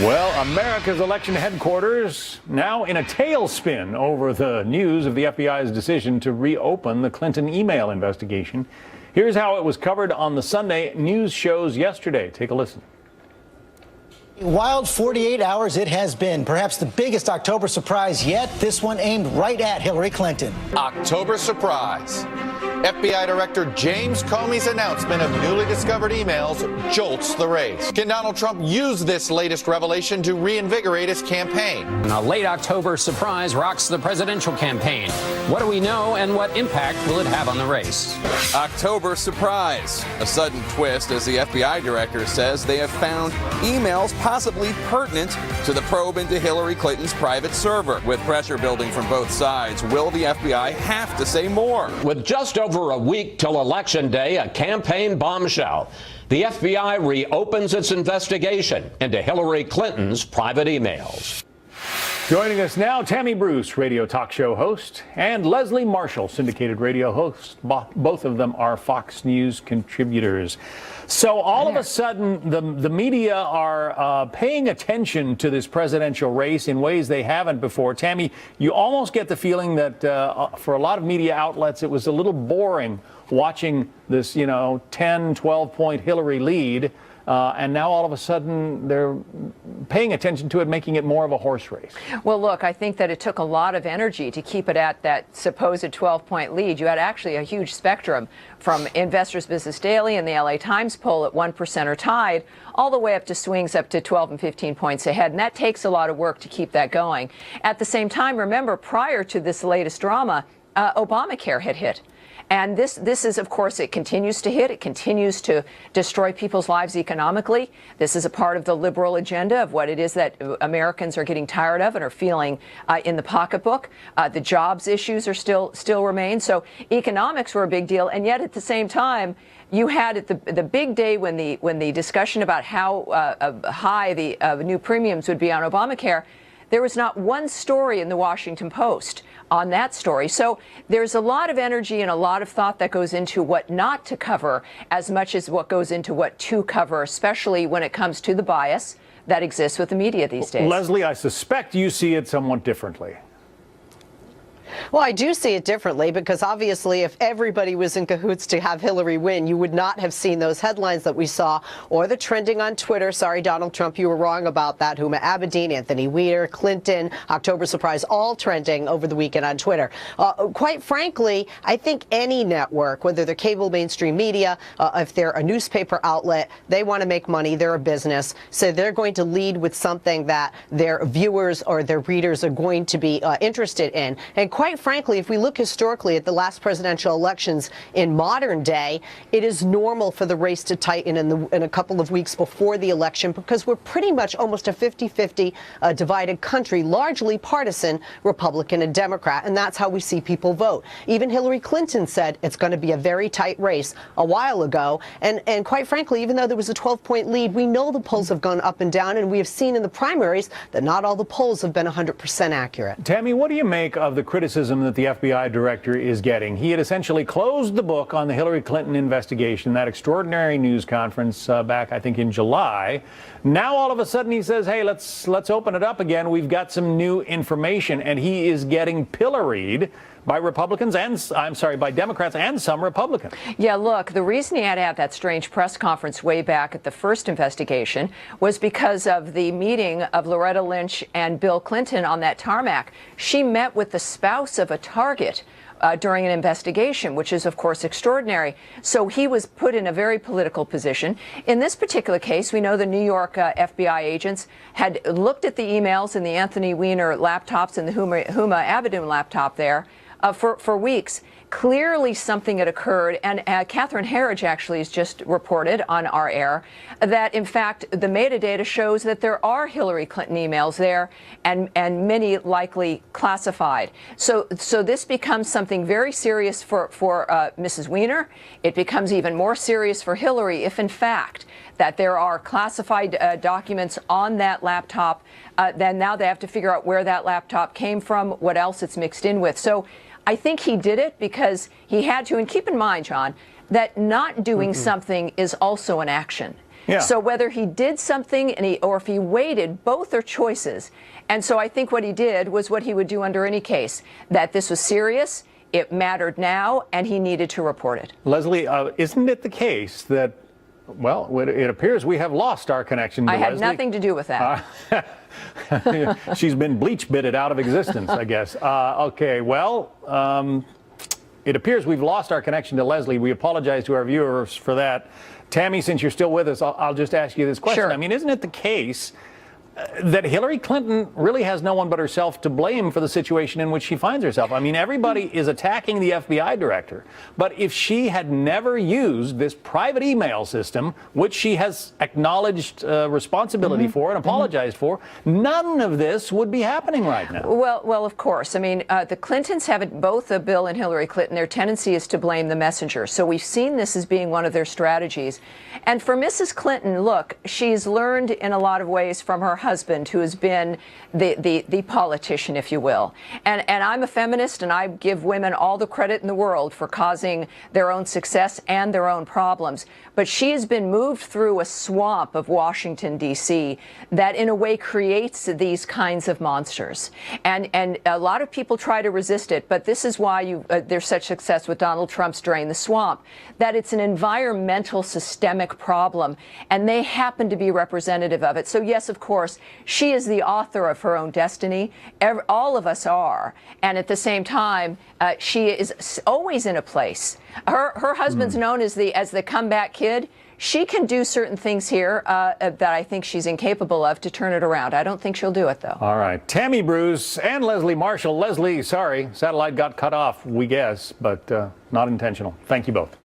Well, America's election headquarters now in a tailspin over the news of the FBI's decision to reopen the Clinton email investigation. Here's how it was covered on the Sunday news shows yesterday. Take a listen. A wild 48 hours it has been. Perhaps the biggest October surprise yet. This one aimed right at Hillary Clinton. October surprise. FBI Director James Comey's announcement of newly discovered emails jolts the race. Can Donald Trump use this latest revelation to reinvigorate his campaign? A late October surprise rocks the presidential campaign. What do we know and what impact will it have on the race? October surprise. A sudden twist as the FBI director says they have found emails possibly pertinent to the probe into Hillary Clinton's private server. With pressure building from both sides, will the FBI have to say more? With just over a week till Election Day, a campaign bombshell. The FBI reopens its investigation into Hillary Clinton's private emails. Joining us now, Tammy Bruce, radio talk show host, and Leslie Marshall, syndicated radio host. Both of them are Fox News contributors. So all of a sudden, the media are paying attention to this presidential race in ways they haven't before. Tammy, you almost get the feeling that for a lot of media outlets, it was a little boring watching this, 10, 12-point Hillary lead. And now all of a sudden they're paying attention to it, making it more of a horse race. Well, look, I think that it took a lot of energy to keep it at that supposed 12-point lead. You had actually a huge spectrum from Investors Business Daily and the LA Times poll at 1% or tied, all the way up to swings up to 12 and 15 points ahead. And that takes a lot of work to keep that going. At the same time, remember, prior to this latest drama, Obamacare had hit. And this is, of course, it continues to hit. It continues to destroy people's lives economically. This is a part of the liberal agenda of what it is that Americans are getting tired of and are feeling in the pocketbook. The jobs issues are still remain. So economics were a big deal. And yet at the same time, you had at the big day when the discussion about how high the new premiums would be on Obamacare, there was not one story in the Washington Post on that story. So there's a lot of energy and a lot of thought that goes into what not to cover as much as what goes into what to cover, especially when it comes to the bias that exists with the media these days. Leslie, I suspect you see it somewhat differently. Well, I do see it differently because obviously if everybody was in cahoots to have Hillary win, you would not have seen those headlines that we saw or the trending on Twitter. Sorry, Donald Trump, you were wrong about that. Huma Abedin, Anthony Weiner, Clinton, October surprise, all trending over the weekend on Twitter. Quite frankly, I think any network, whether they're cable mainstream media, if they're a newspaper outlet, they want to make money. They're a business. So they're going to lead with something that their viewers or their readers are going to be interested in. And quite frankly, if we look historically at the last presidential elections in modern day, it is normal for the race to tighten in a couple of weeks before the election because we're pretty much almost a 50-50 divided country, largely partisan, Republican and Democrat, and that's how we see people vote. Even Hillary Clinton said it's going to be a very tight race a while ago, and quite frankly, even though there was a 12-point lead, we know the polls have gone up and down, and we have seen in the primaries that not all the polls have been 100% accurate. Tammy, what do you make of the criticism that the FBI director is getting? He had essentially closed the book on the Hillary Clinton investigation, that extraordinary news conference back, I think, in July. Now, all of a sudden, he says, hey, let's open it up again. We've got some new information. And he is getting pilloried by Republicans and, by Democrats and some Republicans. Yeah, look, the reason he had to have that strange press conference way back at the first investigation was because of the meeting of Loretta Lynch and Bill Clinton on that tarmac. She met with the spouse of a target during an investigation, which is, of course, extraordinary. So he was put in a very political position. In this particular case, we know the New York FBI agents had looked at the emails in the Anthony Weiner laptops and the Huma Abedin laptop there for weeks. Clearly something had occurred, and Catherine Herridge actually has just reported on our air that, in fact, the metadata shows that there are Hillary Clinton emails there, and many likely classified. So this becomes something very serious for Mrs. Weiner. It becomes even more serious for Hillary if, in fact, that there are classified documents on that laptop. Then now they have to figure out where that laptop came from, what else it's mixed in with. So I think he did it because he had to. And keep in mind, John, that not doing something is also an action. Yeah. So whether he did something or if he waited, both are choices. And so I think what he did was what he would do under any case, that this was serious, it mattered now, and he needed to report it. Leslie, isn't it the case that, well, it appears we have lost our connection to I had Leslie? nothing to do with that. She's been bleach bitted out of existence, I guess. Okay, well, it appears we've lost our connection to Leslie. We apologize to our viewers for that. Tammy, since you're still with us, I'll just ask you this question. Sure. I mean, isn't it the case that Hillary Clinton really has no one but herself to blame for the situation in which she finds herself? I mean, everybody is attacking the FBI director, but if she had never used this private email system, which she has acknowledged responsibility for and apologized for, none of this would be happening right now. Well, of course. I mean, the Clintons have it, both Bill and Hillary Clinton, their tendency is to blame the messenger. So we've seen this as being one of their strategies. And for Mrs. Clinton, look, she's learned in a lot of ways from her husband, who has been the politician, if you will. And I'm a feminist, and I give women all the credit in the world for causing their own success and their own problems. But she has been moved through a swamp of Washington, D.C. that in a way creates these kinds of monsters. And a lot of people try to resist it, but this is why there's such success with Donald Trump's Drain the Swamp, that it's an environmental systemic problem, and they happen to be representative of it. So yes, of course, she is the author of her own destiny. All of us are. And at the same time, she is always in a place. Her husband's known as the comeback kid. She can do certain things here that I think she's incapable of to turn it around. I don't think she'll do it, though. All right. Tammy Bruce and Leslie Marshall. Leslie, sorry, satellite got cut off, we guess, but not intentional. Thank you both.